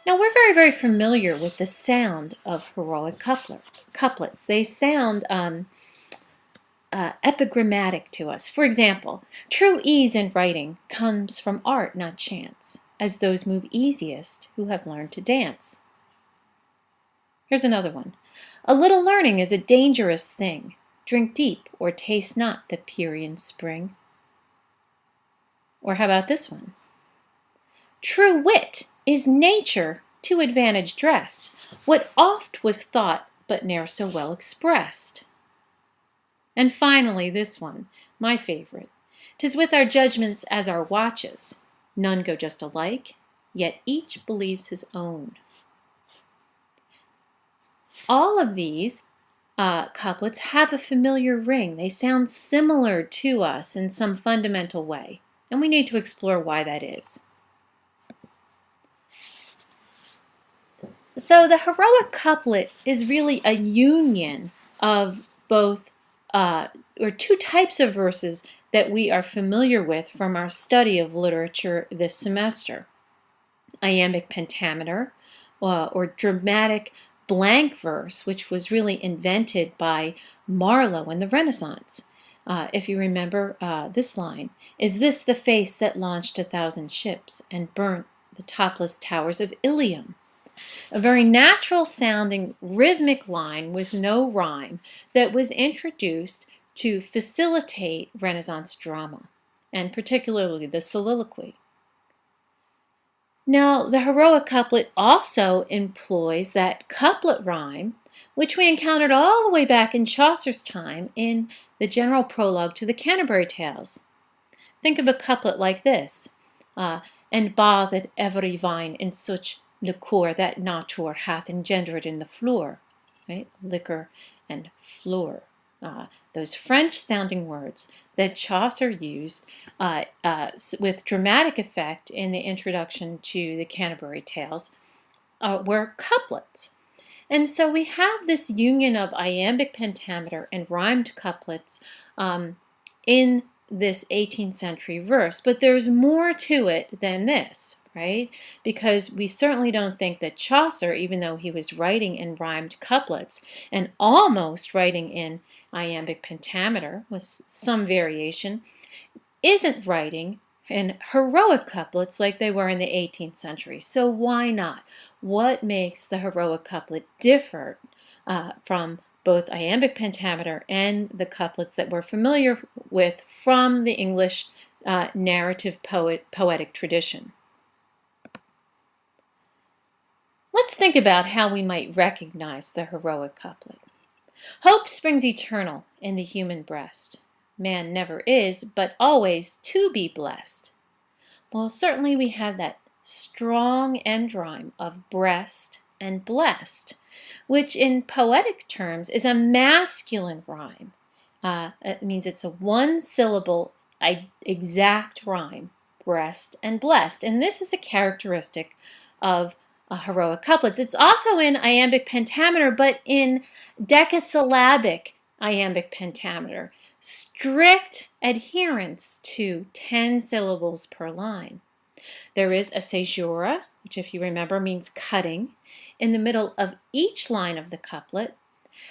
Now we're very, very familiar with the sound of heroic couplets. They sound epigrammatic to us. For example, true ease in writing comes from art, not chance, as those move easiest who have learned to dance. Here's another one. A little learning is a dangerous thing. Drink deep or taste not the Pierian spring. Or how about this one? True wit is nature to advantage dressed, what oft was thought but ne'er so well expressed. And finally this one, my favorite. 'Tis with our judgments as our watches. None go just alike, yet each believes his own. All of these couplets have a familiar ring. They sound similar to us in some fundamental way, and we need to explore why that is. So the heroic couplet is really a union of both, or two types of verses that we are familiar with from our study of literature this semester. Iambic pentameter, or dramatic blank verse, which was really invented by Marlowe in the Renaissance. If you remember this line, is this the face that launched 1,000 ships and burnt the topless towers of Ilium? A very natural sounding rhythmic line with no rhyme that was introduced to facilitate Renaissance drama, and particularly the soliloquy. Now, the heroic couplet also employs that couplet rhyme, which we encountered all the way back in Chaucer's time in the general prologue to the Canterbury Tales. Think of a couplet like this, and bathed every vine in such liquor that nature hath engendered in the floor, right? Liquor and floor. Those French-sounding words that Chaucer used with dramatic effect in the introduction to the Canterbury Tales were couplets. And so we have this union of iambic pentameter and rhymed couplets in this 18th century verse, but there's more to it than this, right? Because we certainly don't think that Chaucer, even though he was writing in rhymed couplets and almost writing in iambic pentameter with some variation, isn't writing in heroic couplets like they were in the 18th century. So why not? What makes the heroic couplet differ from both iambic pentameter and the couplets that we're familiar with from the English narrative poetic tradition? Let's think about how we might recognize the heroic couplet. Hope springs eternal in the human breast. Man never is, but always to be blessed. Well, certainly we have that strong end rhyme of breast and blessed, which in poetic terms is a masculine rhyme. It means it's a one-syllable exact rhyme, breast and blessed. And this is a characteristic of heroic couplets. It's also in iambic pentameter, but in decasyllabic iambic pentameter. Strict adherence to 10 syllables per line. There is a caesura, which if you remember means cutting, in the middle of each line of the couplet.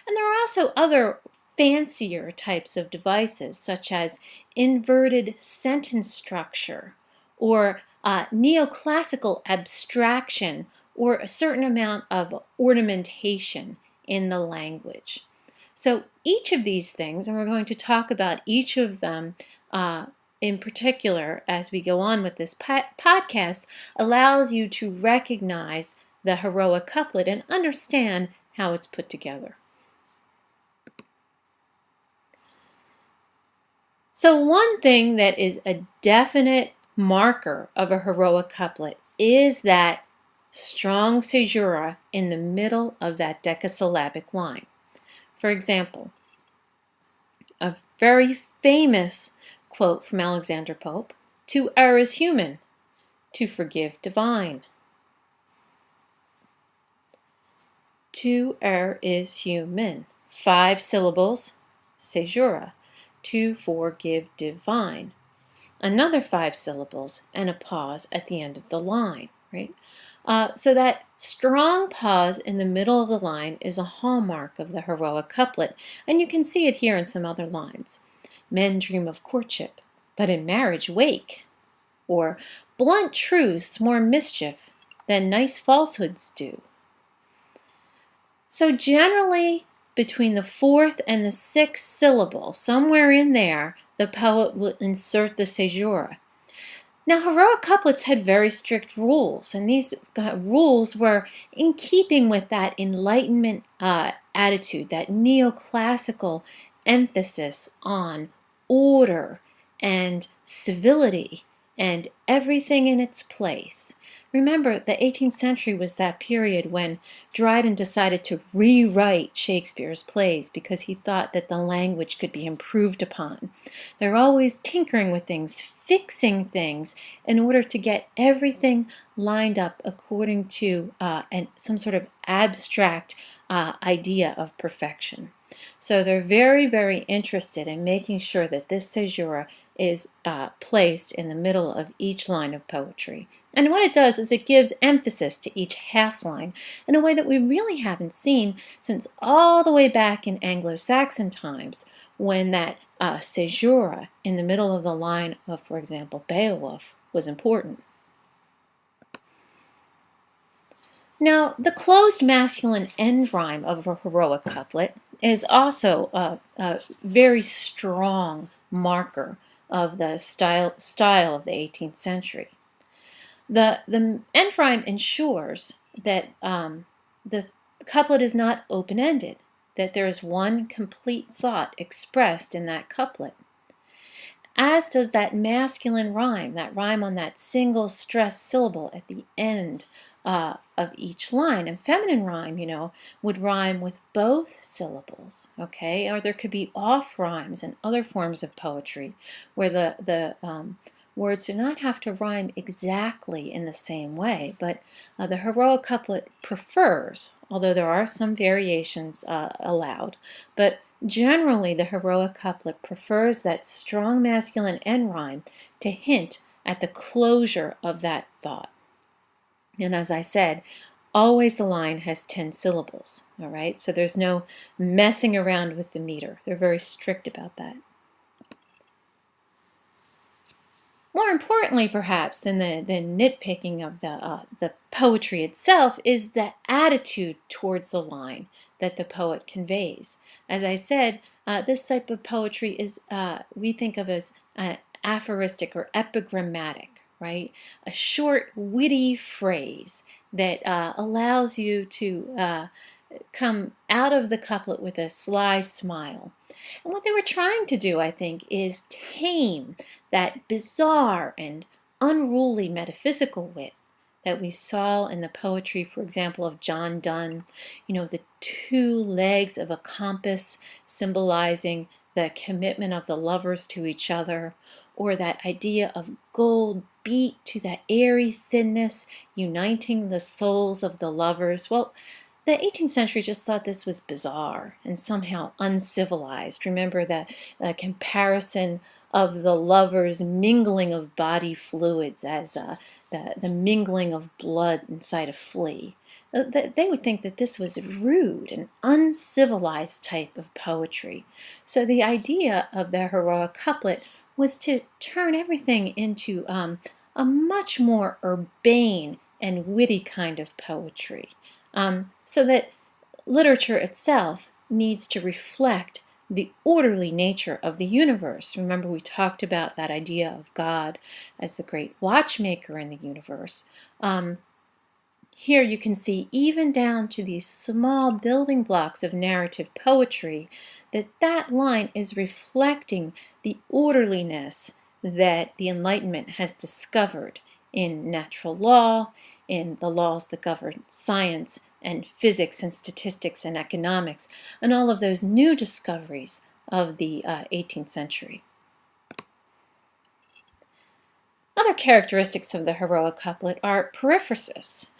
And there are also other fancier types of devices, such as inverted sentence structure, or neoclassical abstraction, or a certain amount of ornamentation in the language. So each of these things, and we're going to talk about each of them in particular as we go on with this podcast, allows you to recognize the heroic couplet and understand how it's put together. So one thing that is a definite marker of a heroic couplet is that strong caesura in the middle of that decasyllabic line. For example, a very famous quote from Alexander Pope, "To err is human, to forgive divine." To err is human. 5 syllables, caesura. To forgive divine. Another 5 syllables and a pause at the end of the line, right? So that strong pause in the middle of the line is a hallmark of the heroic couplet, and you can see it here in some other lines. Men dream of courtship, but in marriage wake. Or blunt truths more mischief than nice falsehoods do. So generally, between the fourth and the sixth syllable, somewhere in there, the poet will insert the caesura. Now, heroic couplets had very strict rules, and these rules were in keeping with that Enlightenment attitude, that neoclassical emphasis on order and civility and everything in its place. Remember, the 18th century was that period when Dryden decided to rewrite Shakespeare's plays because he thought that the language could be improved upon. They're always tinkering with things, fixing things in order to get everything lined up according to some sort of abstract idea of perfection. So they're very, very interested in making sure that this caesura is placed in the middle of each line of poetry. And what it does is it gives emphasis to each half line in a way that we really haven't seen since all the way back in Anglo-Saxon times, when that caesura in the middle of the line of, for example, Beowulf was important. Now, the closed masculine end rhyme of a heroic couplet is also a very strong marker of the style of the 18th century. The end rhyme ensures that the couplet is not open-ended, that there is one complete thought expressed in that couplet. As does that masculine rhyme, that rhyme on that single stressed syllable at the end of each line. And feminine rhyme, would rhyme with both syllables, okay? Or there could be off rhymes and other forms of poetry where the words do not have to rhyme exactly in the same way, but the heroic couplet prefers, although there are some variations allowed, but generally the heroic couplet prefers that strong masculine end rhyme to hint at the closure of that thought. And as I said, always the line has 10 syllables, all right? So there's no messing around with the meter. They're very strict about that. More importantly, perhaps, than the nitpicking of the poetry itself is the attitude towards the line that the poet conveys. As I said, this type of poetry is, we think of as aphoristic or epigrammatic, right? A short, witty phrase that allows you to come out of the couplet with a sly smile. And what they were trying to do, I think, is tame that bizarre and unruly metaphysical wit that we saw in the poetry, for example, of John Donne, the two legs of a compass symbolizing the commitment of the lovers to each other, or that idea of gold beat to that airy thinness, uniting the souls of the lovers. Well, the 18th century just thought this was bizarre and somehow uncivilized. Remember that comparison of the lovers' mingling of body fluids as the mingling of blood inside a flea. They would think that this was rude and uncivilized type of poetry. So the idea of the heroic couplet was to turn everything into a much more urbane and witty kind of poetry. So that literature itself needs to reflect the orderly nature of the universe. Remember, we talked about that idea of God as the great watchmaker in the universe. Here you can see, even down to these small building blocks of narrative poetry, that line is reflecting the orderliness that the Enlightenment has discovered in natural law, in the laws that govern science and physics and statistics and economics, and all of those new discoveries of the 18th century. Other characteristics of the heroic couplet are periphrasis,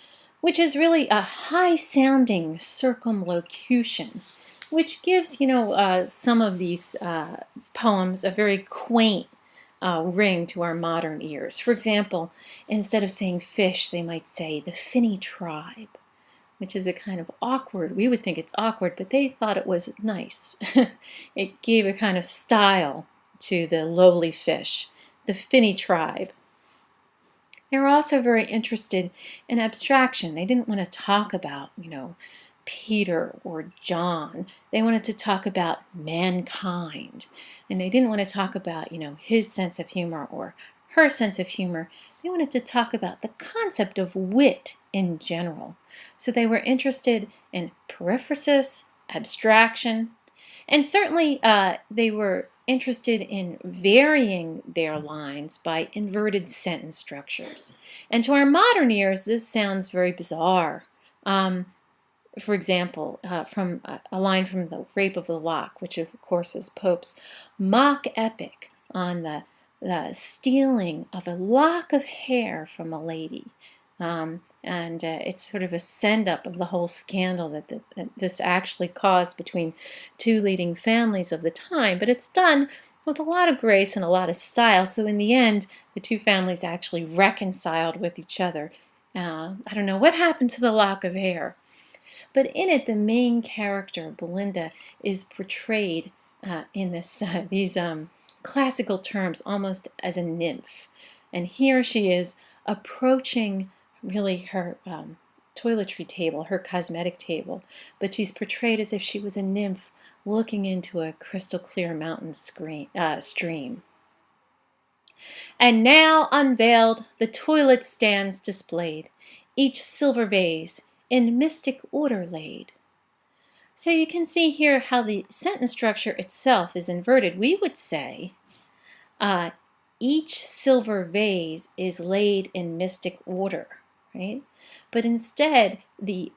which is really a high-sounding circumlocution, which gives, some of these poems a very quaint ring to our modern ears. For example, instead of saying fish, they might say the finny tribe, which is a kind of awkward. We would think it's awkward, but they thought it was nice. It gave a kind of style to the lowly fish, the finny tribe. They were also very interested in abstraction. They didn't want to talk about, Peter or John. They wanted to talk about mankind. And they didn't want to talk about, his sense of humor or her sense of humor. They wanted to talk about the concept of wit in general. So they were interested in periphrasis, abstraction, and certainly they were interested in varying their lines by inverted sentence structures. And to our modern ears, this sounds very bizarre. For example, from a line from The Rape of the Lock, which of course is Pope's mock epic on the stealing of a lock of hair from a lady. And it's sort of a send-up of the whole scandal that this actually caused between two leading families of the time. But it's done with a lot of grace and a lot of style. So in the end, the two families actually reconciled with each other. I don't know what happened to the lock of hair. But in it, the main character, Belinda, is portrayed in these classical terms almost as a nymph. And here she is approaching really her toiletry table, her cosmetic table, but she's portrayed as if she was a nymph looking into a crystal clear mountain stream. And now unveiled, the toilet stands displayed, each silver vase in mystic order laid. So you can see here how the sentence structure itself is inverted. We would say, each silver vase is laid in mystic order, right? But instead, the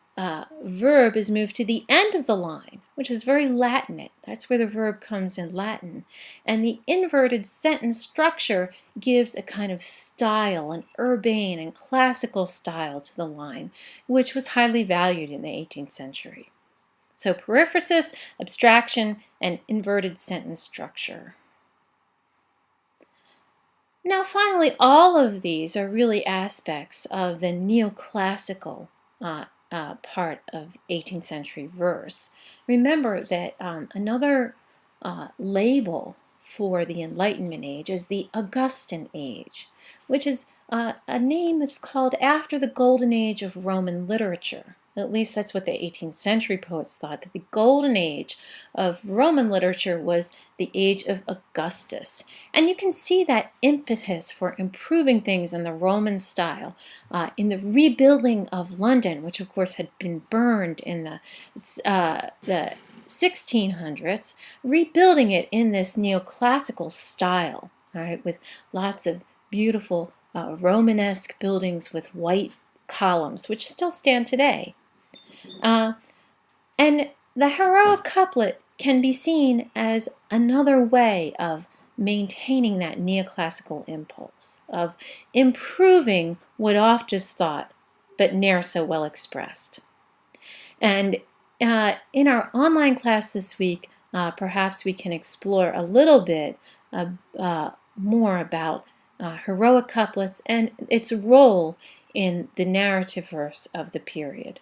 verb is moved to the end of the line, which is very Latinate. That's where the verb comes in Latin. And the inverted sentence structure gives a kind of style, an urbane and classical style to the line, which was highly valued in the 18th century. So periphrasis, abstraction, and inverted sentence structure. Now finally, all of these are really aspects of the neoclassical part of 18th century verse. Remember that another label for the Enlightenment age is the Augustan age, which is a name that's called after the golden age of Roman literature. At least that's what the 18th century poets thought, that the golden age of Roman literature was the age of Augustus. And you can see that impetus for improving things in the Roman style in the rebuilding of London, which of course had been burned in the 1600s, rebuilding it in this neoclassical style, all right, with lots of beautiful Romanesque buildings with white columns, which still stand today. And the heroic couplet can be seen as another way of maintaining that neoclassical impulse, of improving what oft is thought, but ne'er so well expressed. And in our online class this week, perhaps we can explore a little bit more about heroic couplets and its role in the narrative verse of the period.